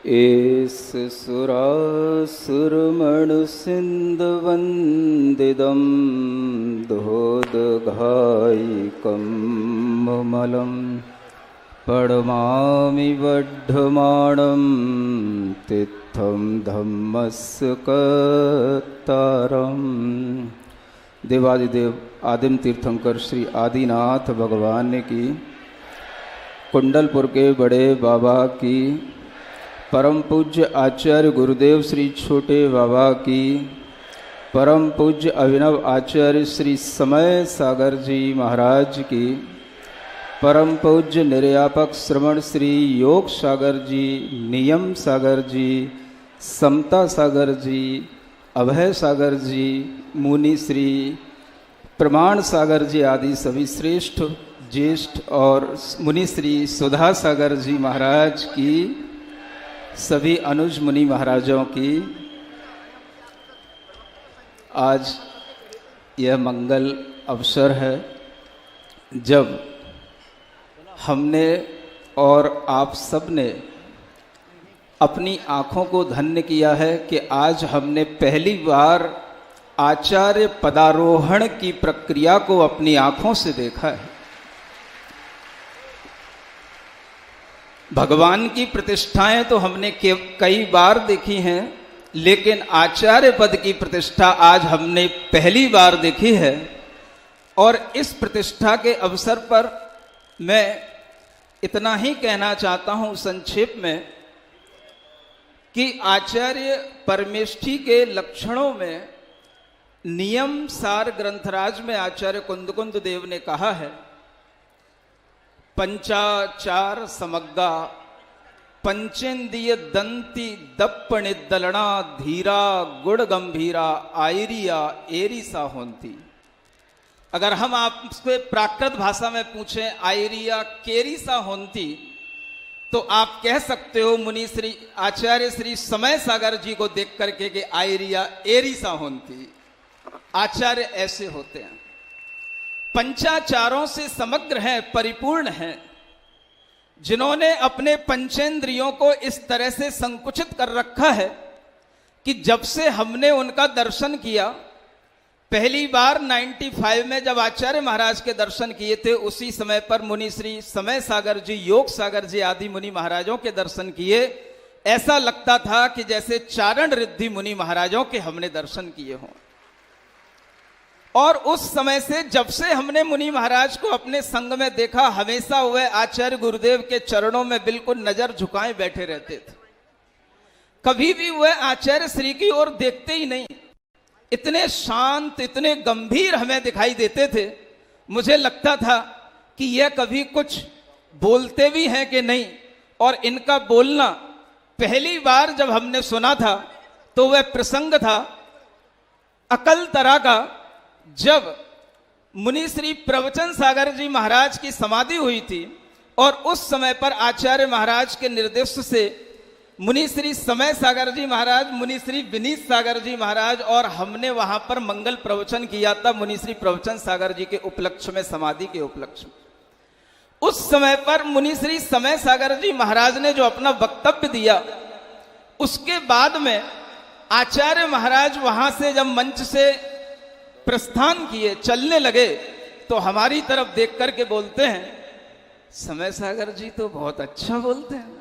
S सुरासुरमणुसिन्धुवन्दितं दोदघायिकं ममलं पडमामि वढ्ढमाणं तीर्थं धम्मस्य कर्तारम्। देवादिदेव आदिम तीर्थंकर श्री आदिनाथ भगवान की, कुंडलपुर के बड़े बाबा की, परम पूज्य आचार्य गुरुदेव श्री छोटे बाबा की, परम पूज्य अभिनव आचार्य श्री समय सागर जी महाराज की, परम पूज्य निर्यापक श्रवण श्री योग सागर जी, नियम सागर जी, समता सागर जी, अभय सागर जी, मुनि श्री प्रमाण सागर जी आदि सभी श्रेष्ठ ज्येष्ठ और मुनि श्री सुधा सागर जी महाराज की, सभी अनुज मुनि महाराजों की, आज यह मंगल अवसर है जब हमने और आप सब ने अपनी आँखों को धन्य किया है कि आज हमने पहली बार आचार्य पदारोहण की प्रक्रिया को अपनी आँखों से देखा है। भगवान की प्रतिष्ठाएं तो हमने कई बार देखी हैं, लेकिन आचार्य पद की प्रतिष्ठा आज हमने पहली बार देखी है। और इस प्रतिष्ठा के अवसर पर मैं इतना ही कहना चाहता हूं संक्षेप में कि आचार्य परमेष्ठी के लक्षणों में नियम सार ग्रंथराज में आचार्य कुंदकुंद देव ने कहा है, पंचाचार समग्गा पंचेन्द्रिय दंती दप्पणि दलना धीरा गुड़ गंभीरा आयरिया एरिसा होंती। अगर हम आपसे प्राकृत भाषा में पूछें आयरिया केरिसा होंती, तो आप कह सकते हो मुनि श्री आचार्य श्री समय सागर जी को देख करके कि आयरिया एरिसा होंती। आचार्य ऐसे होते हैं, पंचाचारों से समग्र हैं, परिपूर्ण हैं, जिन्होंने अपने पंचेंद्रियों को इस तरह से संकुचित कर रखा है कि जब से हमने उनका दर्शन किया, पहली बार 95 में जब आचार्य महाराज के दर्शन किए थे, उसी समय पर मुनि श्री समय सागर जी, योग सागर जी आदि मुनि महाराजों के दर्शन किए, ऐसा लगता था कि जैसे चारण रिद्धि मुनि महाराजों के हमने दर्शन किए हों। और उस समय से जब से हमने मुनि महाराज को अपने संग में देखा, हमेशा वह आचार्य गुरुदेव के चरणों में बिल्कुल नजर झुकाए बैठे रहते थे। कभी भी वह आचार्य श्री की ओर देखते ही नहीं, इतने शांत, इतने गंभीर हमें दिखाई देते थे। मुझे लगता था कि यह कभी कुछ बोलते भी हैं कि नहीं। और इनका बोलना पहली बार जब हमने सुना था तो वह प्रसंग था अकल तरह का, जब मुनि श्री प्रवचन सागर जी महाराज की समाधि हुई थी और उस समय पर आचार्य महाराज के निर्देश से मुनि श्री समय सागर जी महाराज, मुनि श्री विनीत सागर जी महाराज और हमने वहां पर मंगल प्रवचन किया था मुनि श्री प्रवचन सागर जी के उपलक्ष्य में, समाधि के उपलक्ष्य में। उस समय पर मुनि श्री समय सागर जी महाराज ने जो अपना वक्तव्य दिया, उसके बाद में आचार्य महाराज वहां से जब मंच से प्रस्थान किए, चलने लगे, तो हमारी तरफ देख करके बोलते हैं, समय सागर जी तो बहुत अच्छा बोलते हैं।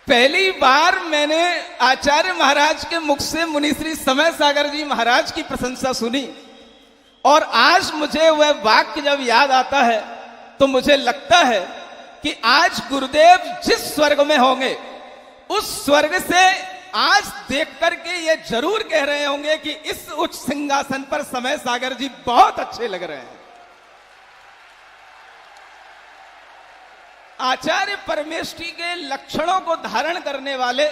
पहली बार मैंने आचार्य महाराज के मुख से मुनि श्री समय सागर जी महाराज की प्रशंसा सुनी, और आज मुझे वह वाक्य जब याद आता है तो मुझे लगता है कि आज गुरुदेव जिस स्वर्ग में होंगे, उस स्वर्ग से आज देख करके ये जरूर कह रहे होंगे कि इस उच्च सिंहासन पर समय सागर जी बहुत अच्छे लग रहे हैं। आचार्य परमेष्ठी के लक्षणों को धारण करने वाले,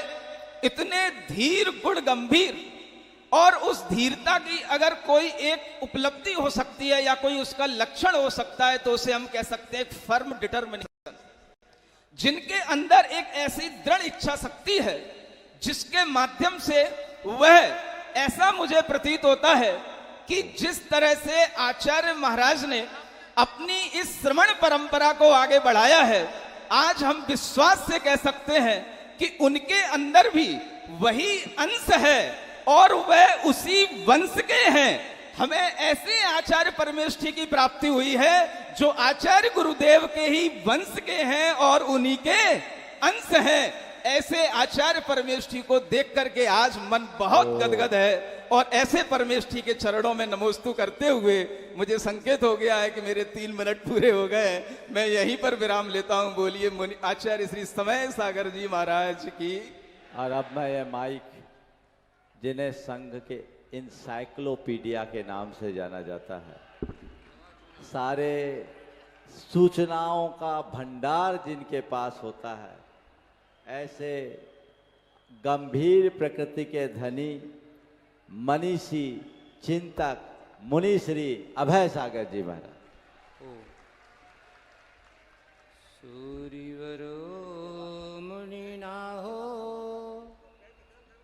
इतने धीर गुण गंभीर, और उस धीरता की अगर कोई एक उपलब्धि हो सकती है या कोई उसका लक्षण हो सकता है, तो उसे हम कह सकते हैं एक फर्म डिटर्मिनेशन, जिनके अंदर एक ऐसी दृढ़ इच्छा शक्ति है जिसके माध्यम से वह ऐसा मुझे प्रतीत होता है कि जिस तरह से आचार्य महाराज ने अपनी इस श्रवण परंपरा को आगे बढ़ाया है, आज हम विश्वास से कह सकते हैं कि उनके अंदर भी वही अंश है और वह उसी वंश के हैं। हमें ऐसे आचार्य परमेष्ठी की प्राप्ति हुई है जो आचार्य गुरुदेव के ही वंश के हैं और उन्हीं के अंश हैं। ऐसे आचार्य परमेष्ठी को देख करके आज मन बहुत गदगद है और ऐसे परमेष्ठी के चरणों में नमोस्तु करते हुए मुझे संकेत हो गया है कि मेरे 3 मिनट पूरे हो गए। मैं यहीं पर विराम लेता हूं। बोलिए मुनि आचार्य श्री समय सागर जी महाराज की। और अब मैं ये माइक, जिन्हें संघ के इंसाइक्लोपीडिया के नाम से जाना जाता है, सारे सूचनाओं का भंडार जिनके पास होता है, ऐसे गंभीर प्रकृति के धनी मनीषी चिंतक मुनि श्री अभय सागर जी महाराज। सूर्यवरो मुनिना हो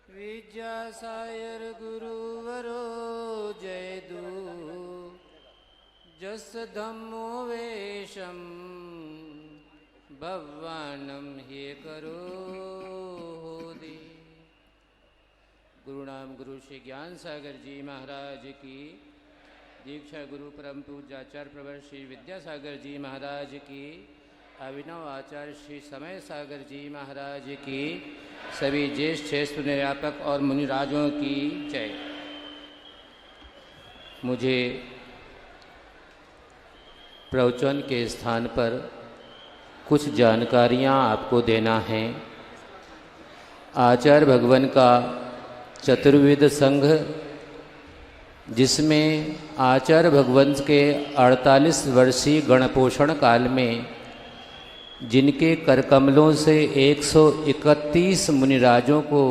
विद्यासायर गुरुवरो जय दू जस धम्मो वेशम भगवानम हे करो दे। गुरु नाम गुरु श्री ज्ञान सागर जी महाराज की दीक्षा, गुरु परम पूज्य आचार्य प्रवर श्री विद्यासागर जी महाराज की, अभिनव आचार्य श्री समय सागर जी महाराज की, सभी ज्येष्ठ श्रेष्ठ निर्यापक और मुनिराजों की जय। मुझे प्रवचन के स्थान पर कुछ जानकारियां आपको देना है। आचार्य भगवान का चतुर्वेद संघ, जिसमें आचार्य भगवान के 48 वर्षीय गणपोषण काल में जिनके करकमलों से 131 मुनिराजों को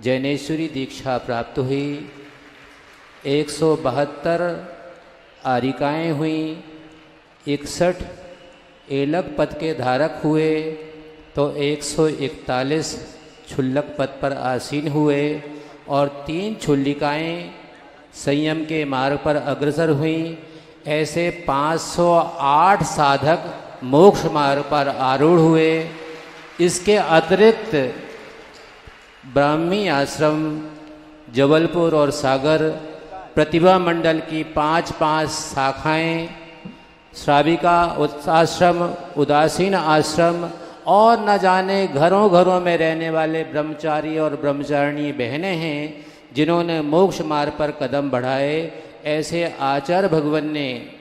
जैनेश्वरी दीक्षा प्राप्त हुई, 172 आरिकाएँ हुई, 61 एलक पद के धारक हुए, तो 141 क्षुल्लक पद पर आसीन हुए और 3 क्षुल्लिकाएँ संयम के मार्ग पर अग्रसर हुई। ऐसे 508 साधक मोक्ष मार्ग पर आरूढ़ हुए। इसके अतिरिक्त ब्राह्मी आश्रम जबलपुर और सागर, प्रतिभा मंडल की 5-5 शाखाएं, श्राविका आश्रम, उदासीन आश्रम और न जाने घरों घरों में रहने वाले ब्रह्मचारी और ब्रह्मचारिणी बहनें हैं जिन्होंने मोक्ष मार्ग पर कदम बढ़ाए। ऐसे आचार्य भगवान ने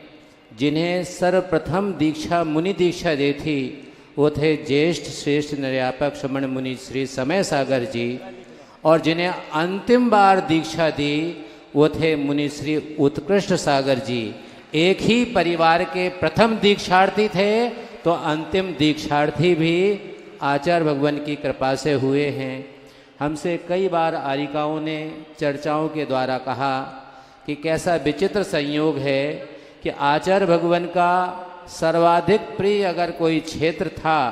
जिन्हें सर्वप्रथम दीक्षा मुनि दीक्षा दी थी वो थे ज्येष्ठ श्रेष्ठ निर्यापक श्रमण मुनि श्री समय सागर जी, और जिन्हें अंतिम बार दीक्षा दी वो थे मुनि श्री उत्कृष्ट सागर जी। एक ही परिवार के प्रथम दीक्षार्थी थे तो अंतिम दीक्षार्थी भी आचार्य भगवान की कृपा से हुए हैं। हमसे कई बार आरिकाओं ने चर्चाओं के द्वारा कहा कि कैसा विचित्र संयोग है कि आचार्य भगवान का सर्वाधिक प्रिय अगर कोई क्षेत्र था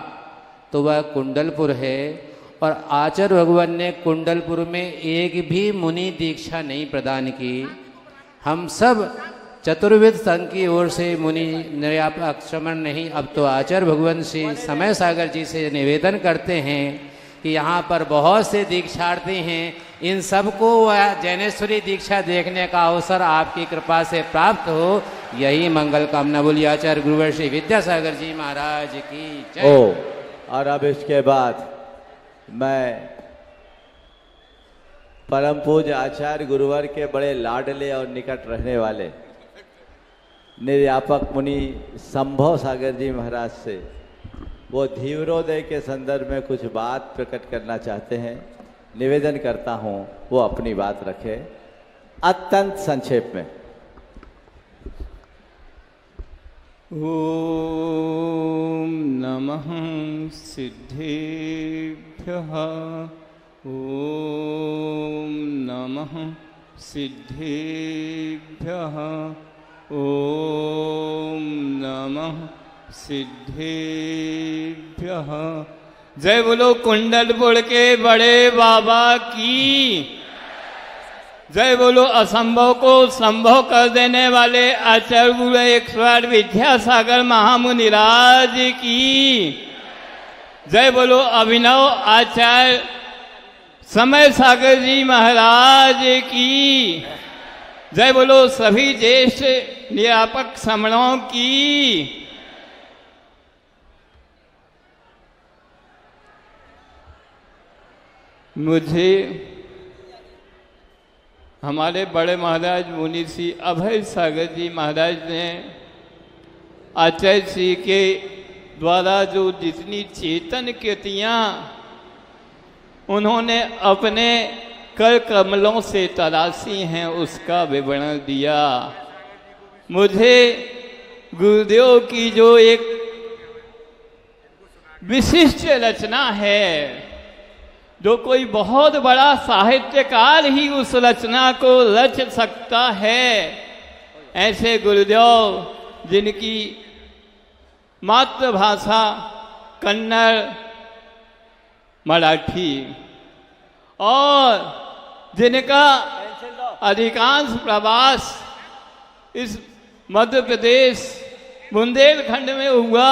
तो वह कुंडलपुर है, और आचार्य भगवान ने कुंडलपुर में एक भी मुनि दीक्षा नहीं प्रदान की। हम सब चतुर्वेद संघ की ओर से मुनि निर्यापक श्रमण नहीं, अब तो आचार्य भगवान श्री समय सागर जी से निवेदन करते हैं कि यहाँ पर बहुत से दीक्षार्थी हैं, इन सबको जैनेश्वरी दीक्षा देखने का अवसर आपकी कृपा से प्राप्त हो, यही मंगल कामना। बोलिए आचार्य गुरुवर श्री विद्यासागर जी महाराज की जय। और अब इसके बाद मैं परम पूज्य आचार्य गुरुवर के बड़े लाडले और निकट रहने वाले निर्यापक मुनि संभव सागर जी महाराज से वो धीवरोदय के संदर्भ में कुछ बात प्रकट करना चाहते हैं। निवेदन करता हूं वो अपनी बात रखे अत्यंत संक्षेप में। ओम नमः सिद्धेभ्यः, ओम नमः सिद्धेभ्यः, ओम नमः सिद्धेभ्यः। जय बोलो कुंडलपुर के बड़े बाबा की। जय बोलो असंभव को संभव कर देने वाले आचार्य गुरु 108 विद्यासागर महामुनिराज की। जय बोलो अभिनव आचार्य समय सागर जी महाराज की। जय बोलो सभी ज्येष्ठ निरापक श्रमणों की। मुझे हमारे बड़े महाराज मुनि श्री अभय सागर जी महाराज ने आचार्य श्री के द्वारा जो जितनी चेतन कृतियाँ उन्होंने अपने कर कमलों से तराशी हैं उसका विवरण दिया। मुझे गुरुदेव की जो एक विशिष्ट रचना है, जो कोई बहुत बड़ा साहित्यकार ही उस रचना को रच सकता है, ऐसे गुरुदेव जिनकी मातृभाषा कन्नड़ मराठी और जिनका अधिकांश प्रवास इस मध्य प्रदेश बुंदेलखंड में हुआ,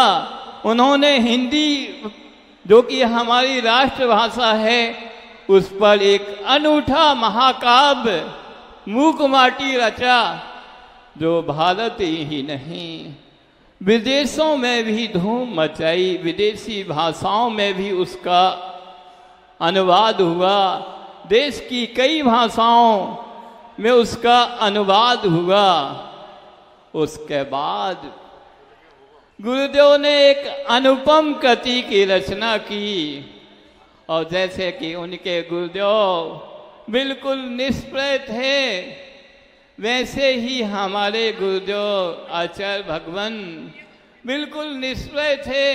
उन्होंने हिंदी जो कि हमारी राष्ट्रभाषा है उस पर एक अनूठा महाकाव्य मूकमाटी रचा, जो भारत ही नहीं विदेशों में भी धूम मचाई। विदेशी भाषाओं में भी उसका अनुवाद हुआ, देश की कई भाषाओं में उसका अनुवाद हुआ। उसके बाद गुरुदेव ने एक अनुपम कृति की रचना की, और जैसे कि उनके गुरुदेव बिल्कुल निष्प्रय थे, वैसे ही हमारे गुरुदेव आचार्य भगवान बिल्कुल निष्प्रय थे।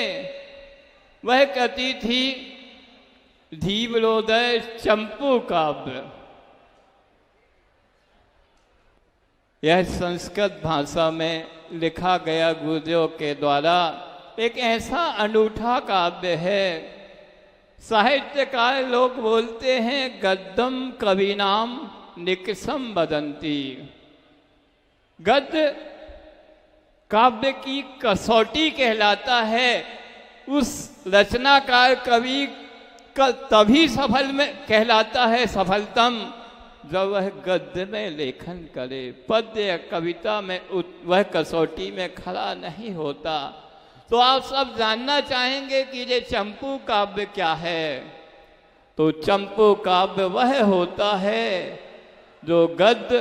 वह कृति थी धीवरोदय चंपू काव्य। यह संस्कृत भाषा में लिखा गया गुरुदेव के द्वारा एक ऐसा अनूठा काव्य है। साहित्यकार लोग बोलते हैं गद्यम कविनाम निकषम वदंती। गद्य काव्य की कसौटी कहलाता है। उस रचनाकार कवि का तभी सफल में कहलाता है सफलतम जब वह गद्य में लेखन करे, पद्य या कविता में वह कसौटी में खड़ा नहीं होता। तो आप सब जानना चाहेंगे कि ये चंपू काव्य क्या है। तो चंपू काव्य वह होता है जो गद्य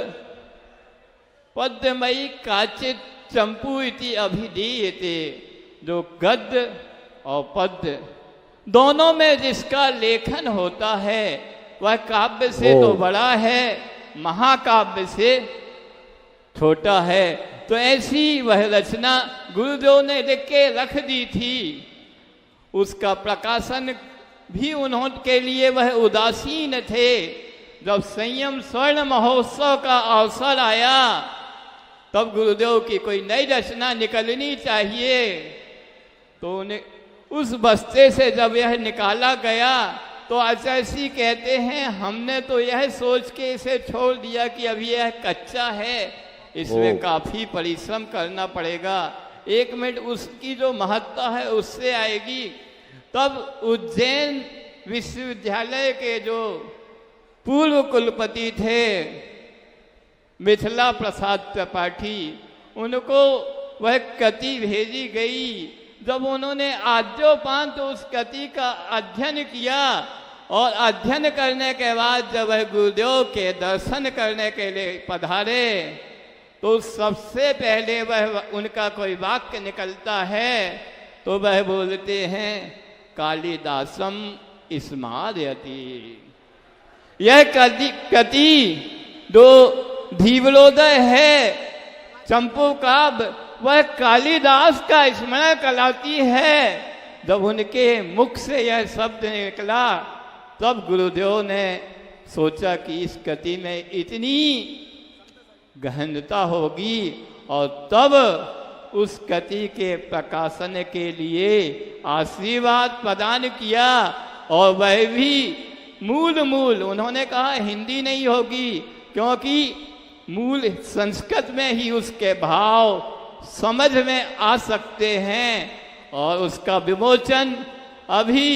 पद्यमयी काचित चंपू इति अभिधीयते, जो गद्य और पद्य दोनों में जिसका लेखन होता है वह काव्य से तो बड़ा है, महाकाव्य से छोटा है। तो ऐसी वह रचना गुरुदेव ने लिख के रख दी थी। उसका प्रकाशन भी उनके लिए वह उदासीन थे। जब संयम स्वर्ण महोत्सव का अवसर आया तब गुरुदेव की कोई नई रचना निकलनी चाहिए। तो उन्हें उस बस्ते से जब यह निकाला गया तो आचार्य जी कहते हैं हमने तो यह सोच के इसे छोड़ दिया कि अभी यह कच्चा है, इसमें काफी परिश्रम करना पड़ेगा, 1 मिनट उसकी जो महत्ता है उससे आएगी। तब उज्जैन विश्वविद्यालय के जो पूर्व कुलपति थे मिथिला प्रसाद त्रिपाठी, उनको वह कृति भेजी गई। जब उन्होंने आद्योपांत उस कृति का अध्ययन किया और अध्ययन करने के बाद जब वह गुरुदेव के दर्शन करने के लिए पधारे तो सबसे पहले वह उनका कोई वाक्य निकलता है तो वह बोलते हैं कालिदासम स्मारयति। यह कृति जो धीवरोदय है चंपू काव्य वह कालिदास का स्मरण कराती है। जब उनके मुख से यह शब्द निकला तब गुरुदेव ने सोचा कि इस कृति में इतनी गहनता होगी और तब उस कृति के प्रकाशन के लिए आशीर्वाद प्रदान किया। और वह भी मूल उन्होंने कहा हिंदी नहीं होगी, क्योंकि मूल संस्कृत में ही उसके भाव समझ में आ सकते हैं और उसका विमोचन अभी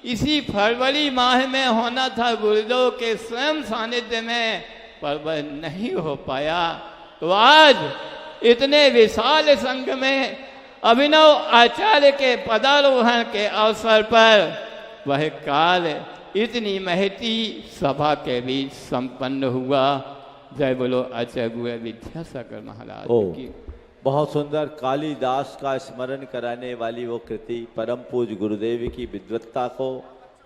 इसी फरवरी माह में होना था गुरुदेव के स्वयं सानिध्य में, पर वह नहीं हो पाया। तो आज इतने विशाल संघ में अभिनव आचार्य के पदारोहण के अवसर पर वह कार्य इतनी महती सभा के बीच संपन्न हुआ। जय बोलो आचार्य गुरु विद्यासागर महाराज की। बहुत सुंदर कालिदास का स्मरण कराने वाली वो कृति परम पूज्य गुरुदेव की विद्वत्ता को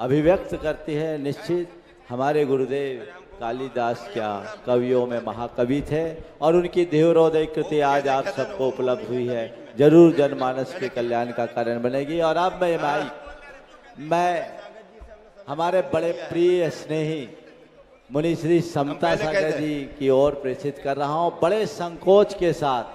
अभिव्यक्त करती है। निश्चित हमारे गुरुदेव कालिदास क्या कवियों में महाकवि थे और उनकी देवरोदय कृति आज आप सबको उपलब्ध हुई है, जरूर जनमानस के कल्याण का कारण बनेगी। और अब मैं हमारे बड़े प्रिय स्नेही मुनि श्री समता सागर जी की ओर प्रेषित कर रहा हूँ, बड़े संकोच के साथ।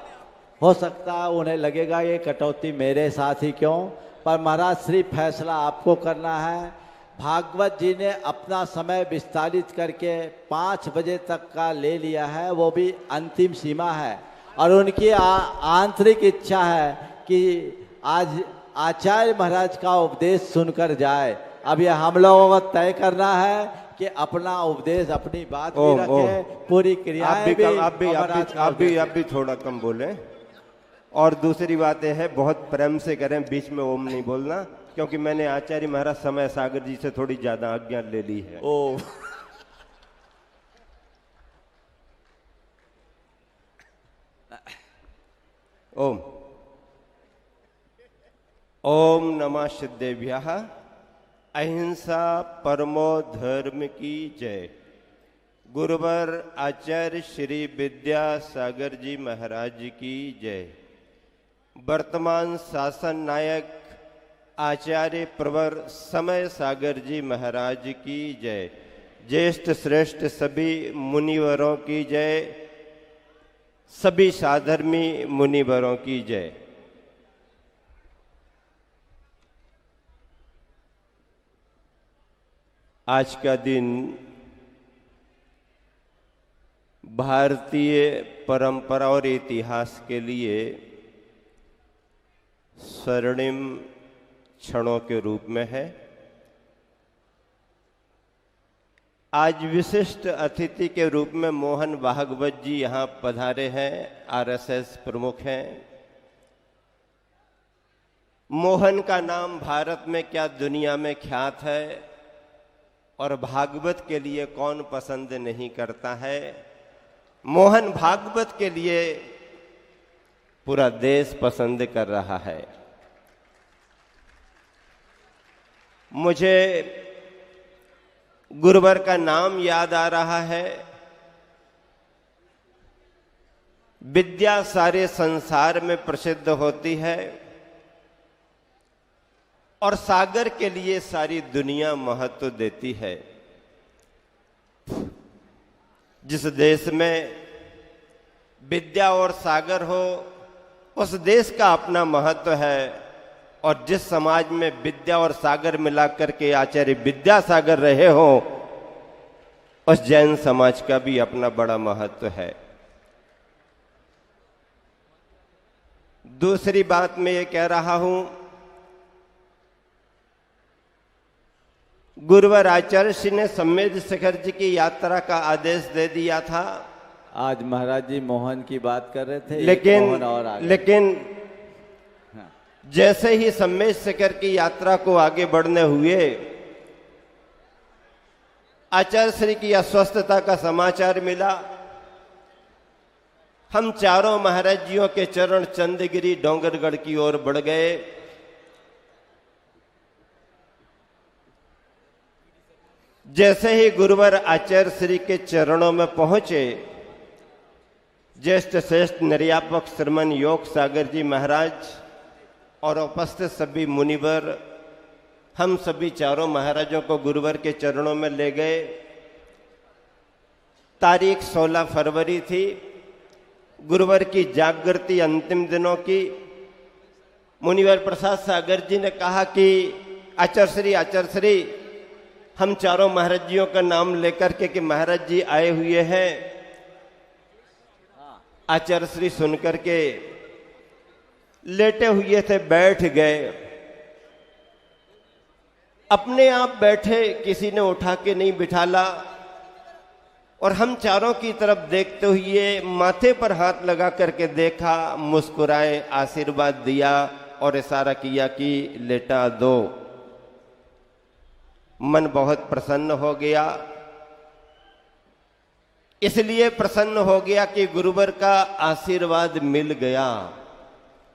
हो सकता है उन्हें लगेगा ये कटौती मेरे साथ ही क्यों, पर महाराज श्री फैसला आपको करना है। भागवत जी ने अपना समय विस्तारित करके 5 बजे तक का ले लिया है, वो भी अंतिम सीमा है। और उनकी आंतरिक इच्छा है कि आज आचार्य महाराज का उपदेश सुनकर जाए। अब यह हम लोगों को तय करना है कि अपना उपदेश, अपनी बात भी रखें, पूरी क्रियाएं भी। आप भी थोड़ा कम बोलें। और दूसरी बात यह है, बहुत प्रेम से करें, बीच में ओम नहीं बोलना, क्योंकि मैंने आचार्य महाराज समय सागर जी से थोड़ी ज्यादा आज्ञा ले ली है। ओम ओम नमः सिद्धेभ्यः। अहिंसा परमो धर्म की जय। गुरुवर आचार्य श्री विद्यासागर जी महाराज की जय। वर्तमान शासन नायक आचार्य प्रवर समय सागर जी महाराज की जय। ज्येष्ठ श्रेष्ठ सभी मुनिवरों की जय। सभी साधर्मी मुनिवरों की जय। आज का दिन भारतीय परंपरा और इतिहास के लिए स्वर्णिम क्षणों के रूप में है। आज विशिष्ट अतिथि के रूप में मोहन भागवत जी यहाँ पधारे हैं, आरएसएस प्रमुख हैं। मोहन का नाम भारत में क्या दुनिया में ख्यात है, और भागवत के लिए कौन पसंद नहीं करता है। मोहन भागवत के लिए पूरा देश पसंद कर रहा है। मुझे गुरुवर का नाम याद आ रहा है। विद्या सारे संसार में प्रसिद्ध होती है और सागर के लिए सारी दुनिया महत्व देती है। जिस देश में विद्या और सागर हो, उस देश का अपना महत्व है। और जिस समाज में विद्या और सागर मिलाकर के आचार्य विद्यासागर रहे हो, उस जैन समाज का भी अपना बड़ा महत्व है। दूसरी बात मैं ये कह रहा हूं, गुरुवर आचार्य श्री ने सम्मेद शिखर जी की यात्रा का आदेश दे दिया था। आज महाराज जी मोहन की बात कर रहे थे, लेकिन जैसे ही सम्मेद शिखर की यात्रा को आगे बढ़ने हुए आचार्य श्री की अस्वस्थता का समाचार मिला। हम चारों महाराज जियों के चरण चंदगिरी डोंगरगढ़ की ओर बढ़ गए। जैसे ही गुरुवर आचार्य श्री के चरणों में पहुंचे, ज्येष्ठ श्रेष्ठ निर्यापक श्रीमन योग सागर जी महाराज और उपस्थित सभी मुनिवर, हम सभी चारों महाराजों को गुरुवर के चरणों में ले गए। तारीख 16 फरवरी थी, गुरुवर की जागृति अंतिम दिनों की। मुनिवर प्रसाद सागर जी ने कहा कि आचार्य श्री हम चारों महाराज जियों का नाम लेकर के कि महाराज जी आए हुए हैं, आचार्य श्री सुनकर के लेटे हुए थे, बैठ गए। अपने आप बैठे, किसी ने उठा के नहीं बिठाला, और हम चारों की तरफ देखते हुए माथे पर हाथ लगा करके देखा, मुस्कुराए, आशीर्वाद दिया और इशारा किया कि लेटा दो। मन बहुत प्रसन्न हो गया। इसलिए प्रसन्न हो गया कि गुरुवर का आशीर्वाद मिल गया,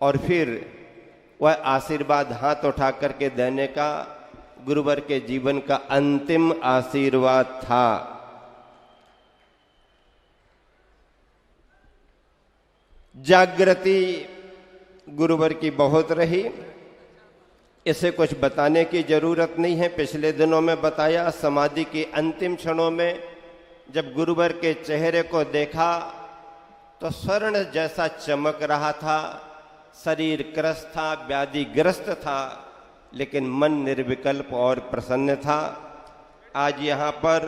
और फिर वह आशीर्वाद हाथ उठा करके देने का गुरुवर के जीवन का अंतिम आशीर्वाद था। जागृति गुरुवर की बहुत रही, इसे कुछ बताने की जरूरत नहीं है। पिछले दिनों में बताया, समाधि के अंतिम क्षणों में जब गुरुवर के चेहरे को देखा तो स्वर्ण जैसा चमक रहा था, शरीर क्रस्त था, व्याधिग्रस्त था, लेकिन मन निर्विकल्प और प्रसन्न था। आज यहाँ पर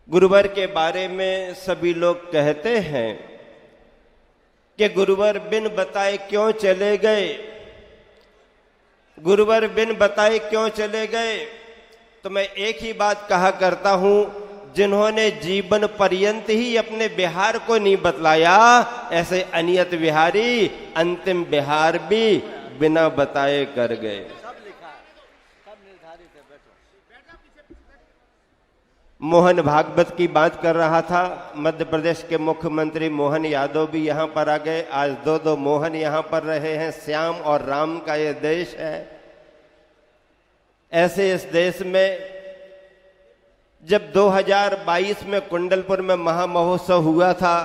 गुरुवर के बारे में सभी लोग कहते हैं कि गुरुवर बिन बताए क्यों चले गए, गुरुवर बिन बताए क्यों चले गए। तो मैं एक ही बात कहा करता हूं, जिन्होंने जीवन पर्यंत ही अपने बिहार को नहीं बतलाया, ऐसे अनियत बिहारी अंतिम बिहार भी बिना बताए कर गए। मोहन भागवत की बात कर रहा था, मध्य प्रदेश के मुख्यमंत्री मोहन यादव भी यहां पर आ गए। आज दो मोहन यहां पर रहे हैं। श्याम और राम का ये देश है। ऐसे इस देश में जब 2022 में कुंडलपुर में महामहोत्सव हुआ था,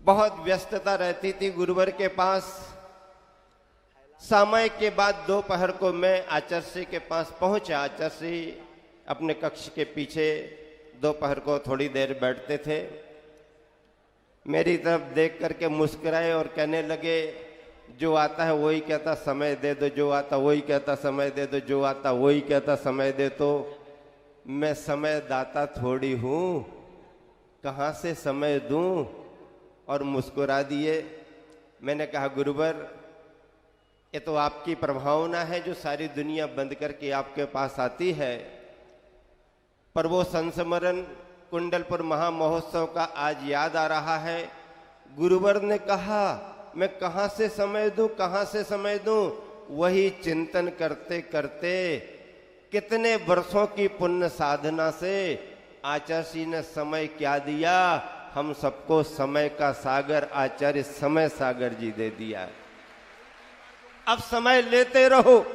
बहुत व्यस्तता रहती थी गुरुवर के पास। समय के बाद दोपहर को मैं आचार्य श्री के पास पहुंचा। आचार्य श्री अपने कक्ष के पीछे दोपहर को थोड़ी देर बैठते थे। मेरी तरफ देख करके मुस्कुराए और कहने लगे, जो आता है वही कहता समय दे दो, जो आता वही कहता समय दे दो, जो आता वही कहता समय दे दो। मैं समय दाता थोड़ी हूं, कहां से समय दूं? और मुस्कुरा दिए। मैंने कहा, गुरुवर ये तो आपकी प्रभावना है जो सारी दुनिया बंद करके आपके पास आती है, पर वो संस्मरण कुंडलपुर महामहोत्सव का आज याद आ रहा है। गुरुवर ने कहा, मैं कहां से समय दूं, कहां से समय दूं? वही चिंतन करते करते कितने वर्षों की पुण्य साधना से आचार्य जी ने समय क्या दिया, हम सबको समय का सागर आचार्य समय सागर जी दे दिया। अब समय लेते रहो,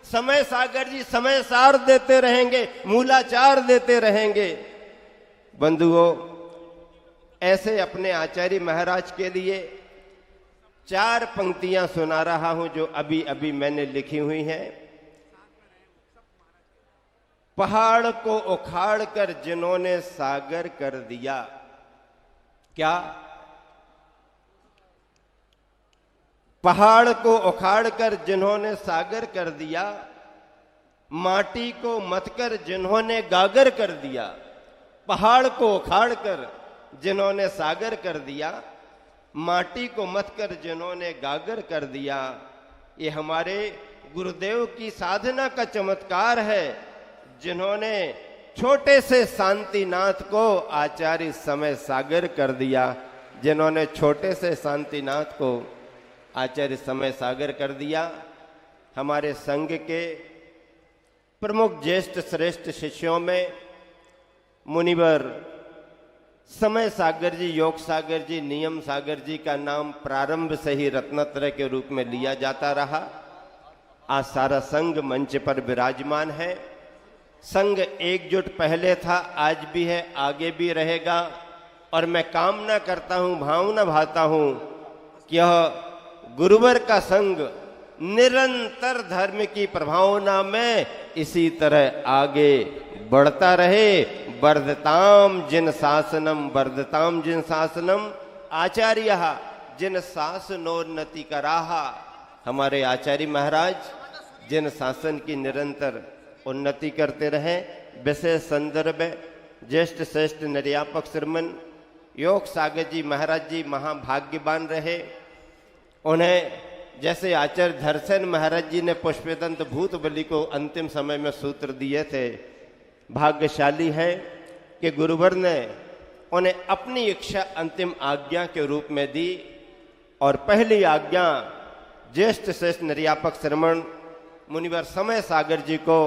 समय सागर जी समय सार देते रहेंगे, मूलाचार देते रहेंगे। बंधुओं, ऐसे अपने आचार्य महाराज के लिए 4 पंक्तियां सुना रहा हूं जो अभी अभी मैंने लिखी हुई हैं। पहाड़ को उखाड़ कर जिन्होंने सागर कर दिया, क्या? पहाड़ को उखाड़ कर जिन्होंने सागर कर दिया, माटी को मतकर जिन्होंने गागर कर दिया। पहाड़ को उखाड़ कर जिन्होंने सागर कर दिया, माटी को मतकर जिन्होंने गागर कर दिया। ये हमारे गुरुदेव की साधना का चमत्कार है, जिन्होंने छोटे से शांतिनाथ को आचार्य समय सागर कर दिया, जिन्होंने छोटे से शांतिनाथ को आचार्य समय सागर कर दिया। हमारे संघ के प्रमुख ज्येष्ठ श्रेष्ठ शिष्यों में मुनिवर समय सागर जी, योग सागर जी, नियम सागर जी का नाम प्रारंभ से ही रत्नत्रय के रूप में लिया जाता रहा। आज सारा संघ मंच पर विराजमान है। संघ एकजुट पहले था, आज भी है, आगे भी रहेगा। और मैं कामना करता हूं, भावना भाता हूं कि यह गुरुवर का संघ निरंतर धर्म की प्रभावना में इसी तरह आगे बढ़ता रहे। वर्धताम जिन शासनम, वर्धताम जिन शासनम आचार्य जिन शासनोन्नति कराहा। हमारे आचार्य महाराज जिन शासन की निरंतर उन्नति करते रहे। विशेष संदर्भ ज्येष्ठ श्रेष्ठ निर्यापक श्रीमन योग सागर जी महाराज जी महाभाग्यवान रहे। उन्हें जैसे आचार्य धरसेन महाराज जी ने पुष्पदंत भूत बलि को अंतिम समय में सूत्र दिए थे, भाग्यशाली है कि गुरुवर ने उन्हें अपनी इच्छा अंतिम आज्ञा के रूप में दी। और पहली आज्ञा ज्येष्ठ श्रेष्ठ निर्यापक श्रमण मुनिवर समय सागर जी को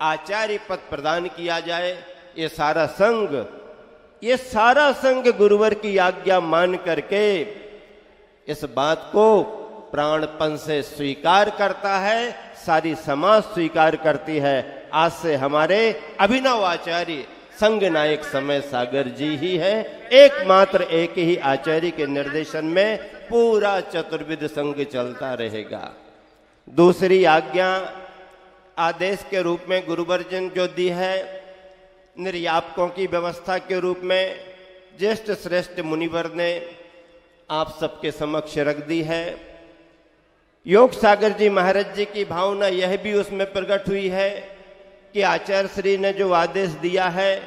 आचार्य पद प्रदान किया जाए। ये सारा संघ गुरुवर की आज्ञा मान करके इस बात को प्राणपन से स्वीकार करता है, सारी समाज स्वीकार करती है। आज से हमारे अभिनव आचार्य संघ नायक समय सागर जी ही है। एकमात्र एक ही आचार्य के निर्देशन में पूरा चतुर्विध संघ चलता रहेगा। दूसरी आज्ञा आदेश के रूप में गुरुवर जी ने जो दी है, निर्यापकों की व्यवस्था के रूप में ज्येष्ठ श्रेष्ठ मुनिवर ने आप सबके समक्ष रख दी है। योग सागर जी महाराज जी की भावना यह भी उसमें प्रकट हुई है कि आचार्य श्री ने जो आदेश दिया है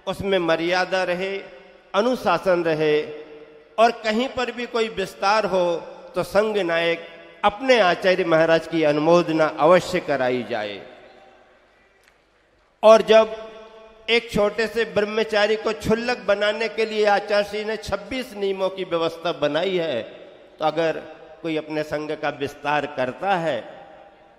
उसमें मर्यादा रहे, अनुशासन रहे, और कहीं पर भी कोई विस्तार हो तो संघ नायक अपने आचार्य महाराज की अनुमोदना अवश्य कराई जाए। और जब एक छोटे से ब्रह्मचारी को क्षुल्लक बनाने के लिए आचार्य श्री ने 26 नियमों की व्यवस्था बनाई है, तो अगर कोई अपने संघ का विस्तार करता है,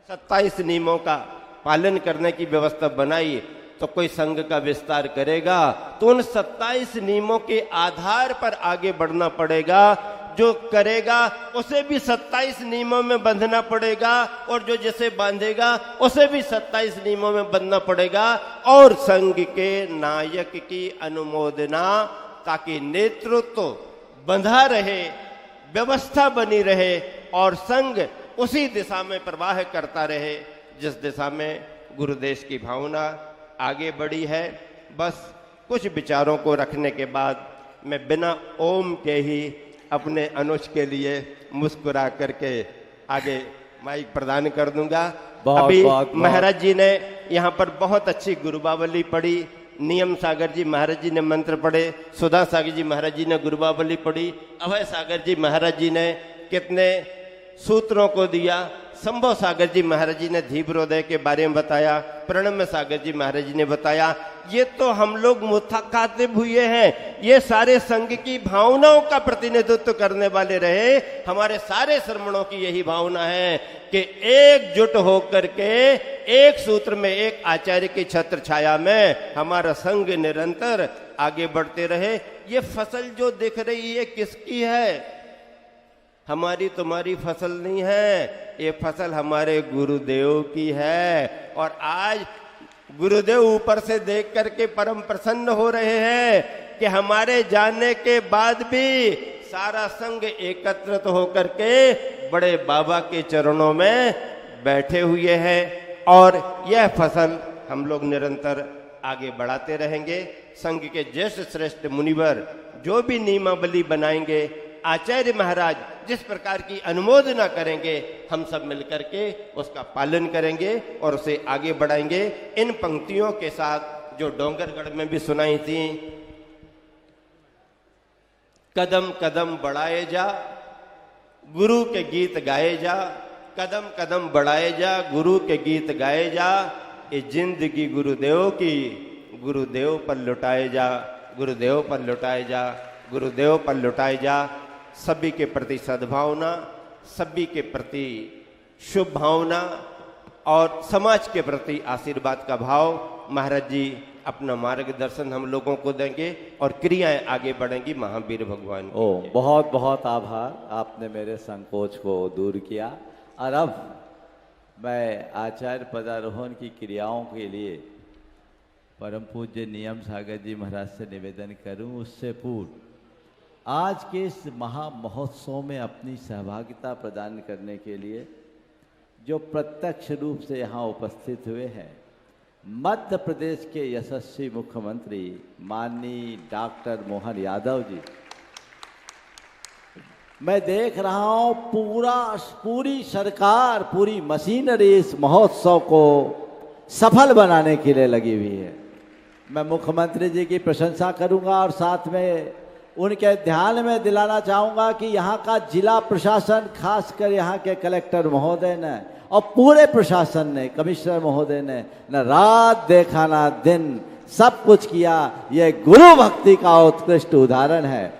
27 नियमों का पालन करने की व्यवस्था बनाई, तो कोई संघ का विस्तार करेगा तो उन 27 नियमों के आधार पर आगे बढ़ना पड़ेगा। जो करेगा उसे भी 27 नियमों में बंधना पड़ेगा, और जो जिसे बांधेगा उसे भी 27 नियमों में बंधना पड़ेगा। और संघ के नायक की अनुमोदना, ताकि नेतृत्व बंधा रहे, व्यवस्था बनी रहे और संघ उसी दिशा में प्रवाह करता रहे जिस दिशा में गुरुदेश की भावना आगे बढ़ी है। बस कुछ विचारों को रखने के बाद मैं बिना ओम के ही अपने अनुज के लिए मुस्कुरा करके आगे माइक प्रदान कर दूंगा। अभी महाराज जी ने यहाँ पर बहुत अच्छी गुरुबावली पढ़ी, नियम सागर जी महाराज जी ने मंत्र पढ़े, सुधा सागर जी महाराज जी ने गुरुबावली पढ़ी, अभय सागर जी महाराज जी ने कितने सूत्रों को दिया, संभव सागर जी महाराज जी ने धीवरोदय के बारे में बताया, प्रणम्य सागर जी महाराज जी ने बताया। ये तो हम लोग मुखातिब हुए हैं, ये सारे संघ की भावनाओं का प्रतिनिधित्व करने वाले रहे। हमारे सारे श्रमणों की यही भावना है कि एकजुट होकर के एक सूत्र में, एक आचार्य की छत्र छाया में हमारा संघ निरंतर आगे बढ़ते रहे। ये फसल जो दिख रही है किसकी है? हमारी तुम्हारी फसल नहीं है, ये फसल हमारे गुरुदेव की है। और आज गुरुदेव ऊपर से देख करके परम प्रसन्न हो रहे हैं कि हमारे जाने के बाद भी सारा संघ एकत्रित होकर के बड़े बाबा के चरणों में बैठे हुए हैं। और यह फसल हम लोग निरंतर आगे बढ़ाते रहेंगे। संघ के ज्येष्ठ श्रेष्ठ मुनिवर जो भी नियमावली बनाएंगे, आचार्य महाराज जिस प्रकार की अनुमोदना करेंगे, हम सब मिलकर के उसका पालन करेंगे और उसे आगे बढ़ाएंगे। इन पंक्तियों के साथ जो डोंगरगढ़ में भी सुनाई थी, कदम कदम बढ़ाए जा, गुरु के गीत गाए जा, कदम कदम बढ़ाए जा, गुरु के गीत गाए जा, ये जिंदगी गुरुदेव की, गुरुदेव पर लुटाए जा, गुरुदेव पर लुटाए जा, गुरुदेव पर लुटाए जा। सभी के प्रति सद्भावना, सभी के प्रति शुभ भावना और समाज के प्रति आशीर्वाद का भाव। महाराज जी अपना मार्गदर्शन हम लोगों को देंगे और क्रियाएं आगे बढ़ेंगी महावीर भगवान की। ओ बहुत बहुत आभार, आपने मेरे संकोच को दूर किया। और अब मैं आचार्य पदारोहण की क्रियाओं के लिए परम पूज्य नियम सागर जी महाराज से निवेदन करूं, उससे पूर्व आज के इस महा महोत्सव में अपनी सहभागिता प्रदान करने के लिए जो प्रत्यक्ष रूप से यहाँ उपस्थित हुए हैं, मध्य प्रदेश के यशस्वी मुख्यमंत्री माननीय डॉक्टर मोहन यादव जी। मैं देख रहा हूँ पूरी सरकार, पूरी मशीनरी इस महोत्सव को सफल बनाने के लिए लगी हुई है। मैं मुख्यमंत्री जी की प्रशंसा करूंगा और साथ में उनके ध्यान में दिलाना चाहूंगा कि यहाँ का जिला प्रशासन, खासकर यहाँ के कलेक्टर महोदय ने और पूरे प्रशासन ने, कमिश्नर महोदय ने न रात देखा ना दिन, सब कुछ किया। ये गुरु भक्ति का उत्कृष्ट उदाहरण है।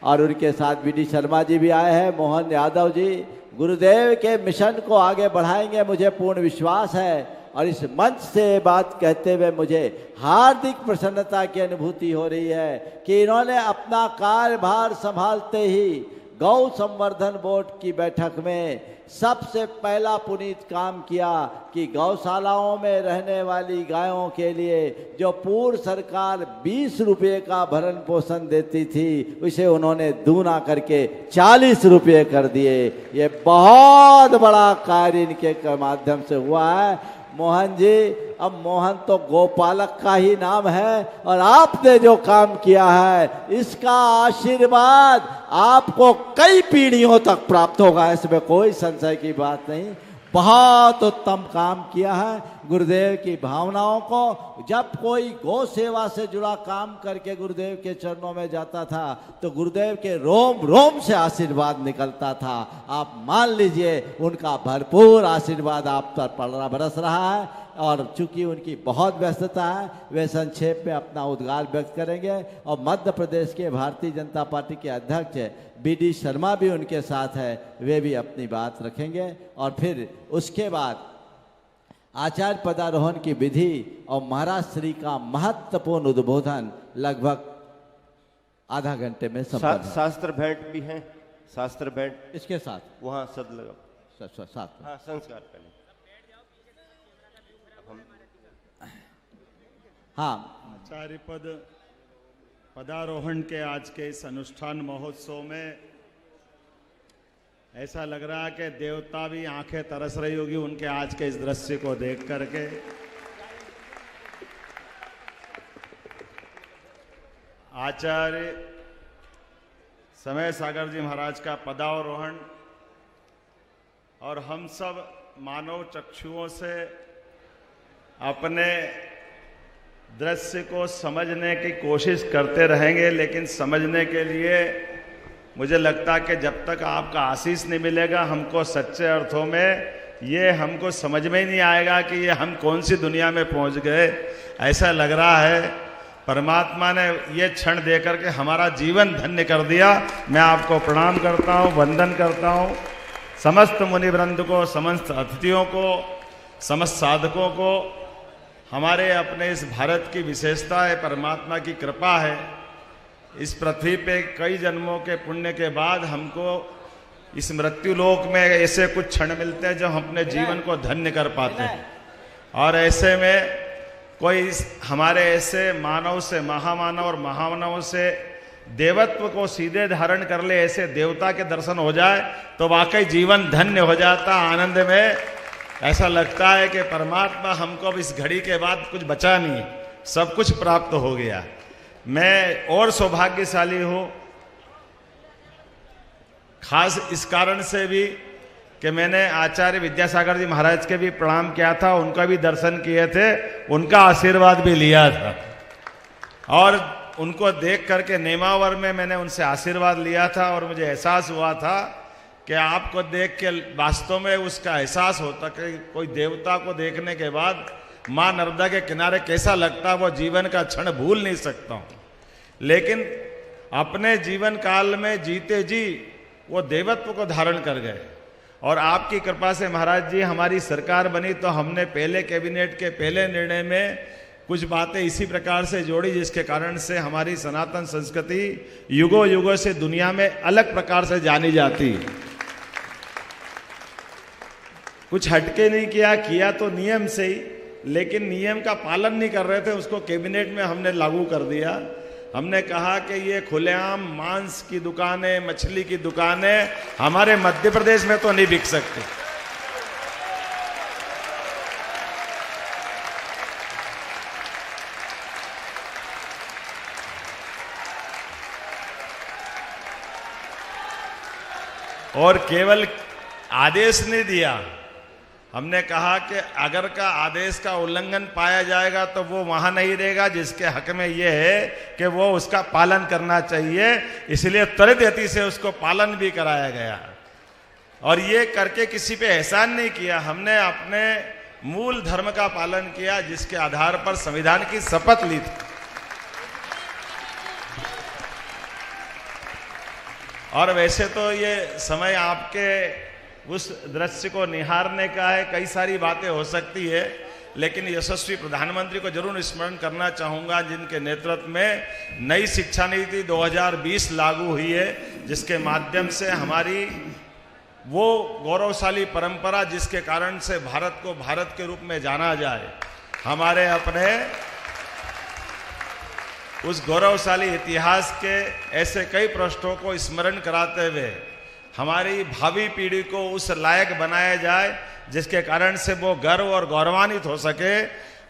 और उनके साथ वी डी शर्मा जी भी आए हैं, मोहन यादव जी। गुरुदेव के मिशन को आगे बढ़ाएंगे, मुझे पूर्ण विश्वास है। और इस मंच से बात कहते हुए मुझे हार्दिक प्रसन्नता की अनुभूति हो रही है कि इन्होंने अपना कार्यभार संभालते ही गौ संवर्धन बोर्ड की बैठक में सबसे पहला पुनीत काम किया कि गौशालाओं में रहने वाली गायों के लिए जो पूर्व सरकार 20 रुपये का भरण पोषण देती थी, उसे उन्होंने दूना करके 40 रुपये कर दिए। ये बहुत बड़ा कार्य इनके माध्यम से हुआ है। मोहन जी, अब मोहन तो गोपालक का ही नाम है और आपने जो काम किया है इसका आशीर्वाद आपको कई पीढ़ियों तक प्राप्त होगा, इसमें कोई संशय की बात नहीं। बहुत उत्तम काम किया है। गुरुदेव की भावनाओं को, जब कोई गौ सेवा से जुड़ा काम करके गुरुदेव के चरणों में जाता था तो गुरुदेव के रोम रोम से आशीर्वाद निकलता था। आप मान लीजिए उनका भरपूर आशीर्वाद आप पर बरस रहा है। और चूंकि उनकी बहुत व्यस्तता है, वे संक्षेप में अपना उद्गार व्यक्त करेंगे। और मध्य प्रदेश के भारतीय जनता पार्टी के अध्यक्ष वी डी शर्मा भी उनके साथ है, वे भी अपनी बात रखेंगे। और फिर उसके बाद आचार्य पदारोहण की विधि और महाराज श्री का महत्वपूर्ण उद्बोधन लगभग आधा घंटे में संपन्न। शास्त्र भेंट भी है, शास्त्र भेंट इसके साथ वहाँ सद लगा साथ। हाँ, संस्कार पहले। हाँ, आचार्य पद पदारोहण के आज के इस अनुष्ठान महोत्सव में ऐसा लग रहा है कि देवता भी आंखें तरस रही होगी उनके आज के इस दृश्य को देख करके। आचार्य समय सागर जी महाराज का पदारोहण और हम सब मानव चक्षुओं से अपने दृश्य को समझने की कोशिश करते रहेंगे, लेकिन समझने के लिए मुझे लगता है कि जब तक आपका आशीष नहीं मिलेगा हमको सच्चे अर्थों में ये हमको समझ में ही नहीं आएगा कि ये हम कौन सी दुनिया में पहुंच गए। ऐसा लग रहा है परमात्मा ने ये क्षण दे करके हमारा जीवन धन्य कर दिया। मैं आपको प्रणाम करता हूँ, वंदन करता हूँ। समस्त मुनिवृंद को, समस्त अतिथियों को, समस्त साधकों को। हमारे अपने इस भारत की विशेषता है, परमात्मा की कृपा है। इस पृथ्वी पे कई जन्मों के पुण्य के बाद हमको इस मृत्यु लोक में ऐसे कुछ क्षण मिलते हैं जो हम अपने जीवन को धन्य कर पाते हैं। और ऐसे में कोई हमारे ऐसे मानव से, महामानव और महामानव से देवत्व को सीधे धारण कर ले, ऐसे देवता के दर्शन हो जाए तो वाकई जीवन धन्य हो जाता। आनंद में ऐसा लगता है कि परमात्मा हमको अब इस घड़ी के बाद कुछ बचा नहीं, सब कुछ प्राप्त हो गया। मैं और सौभाग्यशाली हूँ, खास इस कारण से भी कि मैंने आचार्य विद्यासागर जी महाराज के भी प्रणाम किया था, उनका भी दर्शन किए थे, उनका आशीर्वाद भी लिया था। और उनको देख करके नेमावर में मैंने उनसे आशीर्वाद लिया था और मुझे एहसास हुआ था कि आपको देख के वास्तव में उसका एहसास होता कि कोई देवता को देखने के बाद माँ नर्मदा के किनारे कैसा लगता, वो जीवन का क्षण भूल नहीं सकता हूँ। लेकिन अपने जीवन काल में जीते जी वो देवत्व को धारण कर गए। और आपकी कृपा से महाराज जी हमारी सरकार बनी तो हमने पहले कैबिनेट के पहले निर्णय में कुछ बातें इसी प्रकार से जोड़ी, जिसके कारण से हमारी सनातन संस्कृति युगों युगों से दुनिया में अलग प्रकार से जानी जाती है। कुछ हटके नहीं किया, किया तो नियम से ही, लेकिन नियम का पालन नहीं कर रहे थे, उसको कैबिनेट में हमने लागू कर दिया। हमने कहा कि ये खुलेआम मांस की दुकानें, मछली की दुकानें हमारे मध्य प्रदेश में तो नहीं बिक सकती। और केवल आदेश नहीं दिया, हमने कहा कि अगर का आदेश का उल्लंघन पाया जाएगा तो वो वहां नहीं रहेगा जिसके हक में ये है कि वो उसका पालन करना चाहिए, इसलिए त्वरित गति से उसको पालन भी कराया गया। और ये करके किसी पे एहसान नहीं किया, हमने अपने मूल धर्म का पालन किया जिसके आधार पर संविधान की शपथ ली थी। और वैसे तो ये समय आपके उस दृश्य को निहारने का है, कई सारी बातें हो सकती है, लेकिन यशस्वी प्रधानमंत्री को जरूर स्मरण करना चाहूंगा जिनके नेतृत्व में नई शिक्षा नीति 2020 लागू हुई है, जिसके माध्यम से हमारी वो गौरवशाली परंपरा जिसके कारण से भारत को भारत के रूप में जाना जाए, हमारे अपने उस गौरवशाली इतिहास के ऐसे कई पृष्ठों को स्मरण कराते हुए हमारी भावी पीढ़ी को उस लायक बनाया जाए जिसके कारण से वो गर्व और गौरवान्वित हो सके।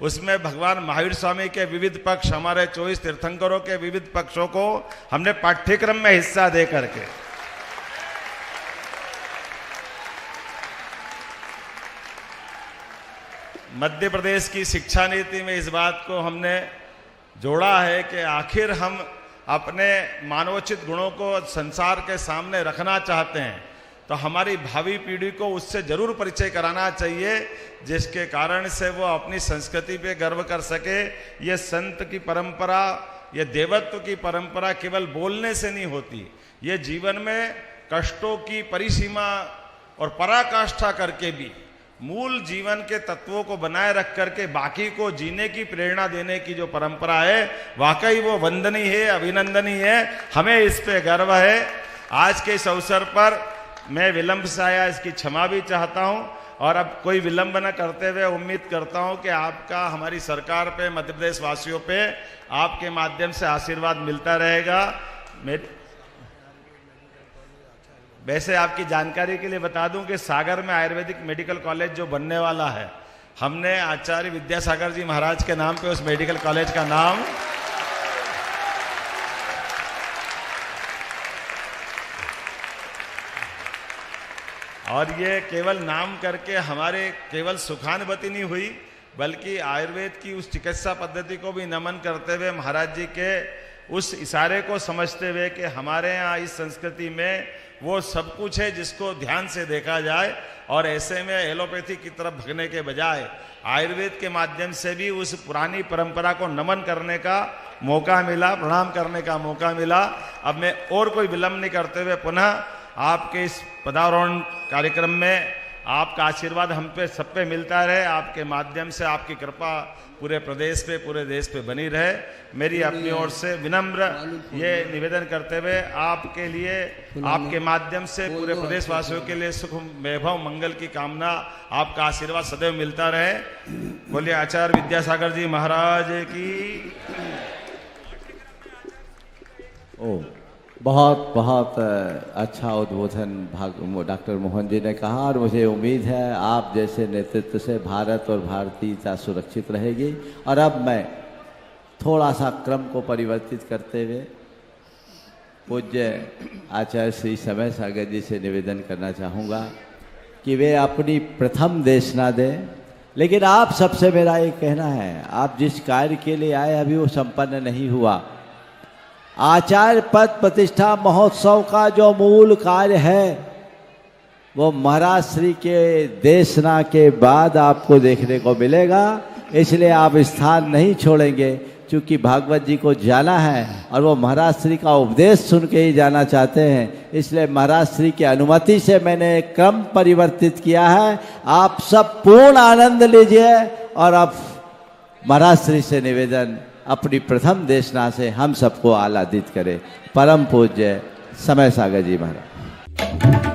उसमें भगवान महावीर स्वामी के विविध पक्ष, हमारे 24 तीर्थंकरों के विविध पक्षों को हमने पाठ्यक्रम में हिस्सा दे करके मध्य प्रदेश की शिक्षा नीति में इस बात को हमने जोड़ा है कि आखिर हम अपने मानवोचित गुणों को संसार के सामने रखना चाहते हैं तो हमारी भावी पीढ़ी को उससे जरूर परिचय कराना चाहिए जिसके कारण से वो अपनी संस्कृति पे गर्व कर सके। ये संत की परंपरा, ये देवत्व की परंपरा केवल बोलने से नहीं होती, ये जीवन में कष्टों की परिसीमा और पराकाष्ठा करके भी मूल जीवन के तत्वों को बनाए रख करके बाकी को जीने की प्रेरणा देने की जो परंपरा है, वाकई वो वंदनीय है, अभिनंदनीय है, हमें इस पे गर्व है। आज के इस अवसर पर मैं विलंब से आया, इसकी क्षमा भी चाहता हूं और अब कोई विलंब न करते हुए उम्मीद करता हूं कि आपका हमारी सरकार पे, मध्य प्रदेश वासियों पे आपके माध्यम से आशीर्वाद मिलता रहेगा। वैसे आपकी जानकारी के लिए बता दूं कि सागर में आयुर्वेदिक मेडिकल कॉलेज जो बनने वाला है, हमने आचार्य विद्यासागर जी महाराज के नाम पे उस मेडिकल कॉलेज का नाम और ये केवल नाम करके हमारे केवल सुखानुभूति नहीं हुई बल्कि आयुर्वेद की उस चिकित्सा पद्धति को भी नमन करते हुए महाराज जी के उस इशारे को समझते हुए कि हमारे यहाँ इस संस्कृति में वो सब कुछ है जिसको ध्यान से देखा जाए और ऐसे में एलोपैथी की तरफ भगने के बजाय आयुर्वेद के माध्यम से भी उस पुरानी परंपरा को नमन करने का मौका मिला, प्रणाम करने का मौका मिला। अब मैं और कोई विलंब नहीं करते हुए पुनः आपके इस पदारोहण कार्यक्रम में आपका आशीर्वाद हम पे सब पे मिलता रहे, आपके माध्यम से आपकी कृपा पूरे प्रदेश पे, पूरे देश पे बनी रहे। मेरी अपनी ओर से विनम्र ये निवेदन करते हुए आपके लिए, आपके माध्यम से पूरे प्रदेशवासियों के लिए सुख, वैभव, मंगल की कामना, आपका आशीर्वाद सदैव मिलता रहे। बोलिए आचार्य विद्यासागर जी महाराज की। बहुत बहुत अच्छा उद्बोधन डॉक्टर मोहन जी ने कहा और मुझे उम्मीद है आप जैसे नेतृत्व से भारत और भारतीयता सुरक्षित रहेगी। और अब मैं थोड़ा सा क्रम को परिवर्तित करते हुए पूज्य आचार्य श्री समय सागर जी से निवेदन करना चाहूँगा कि वे अपनी प्रथम देशना दें। लेकिन आप सबसे मेरा एक कहना है, आप जिस कार्य के लिए आए अभी वो संपन्न नहीं हुआ। आचार्य पद प्रतिष्ठा महोत्सव का जो मूल कार्य है वो महाराज श्री के देशना के बाद आपको देखने को मिलेगा, इसलिए आप स्थान नहीं छोड़ेंगे क्योंकि भागवत जी को जाना है और वो महाराज श्री का उपदेश सुन के ही जाना चाहते हैं। इसलिए महाराज श्री की अनुमति से मैंने क्रम परिवर्तित किया है। आप सब पूर्ण आनंद लीजिए और अब महाराज श्री से निवेदन अपनी प्रथम देशना से हम सबको आह्लादित करें। परम पूज्य समय सागर जी महाराज।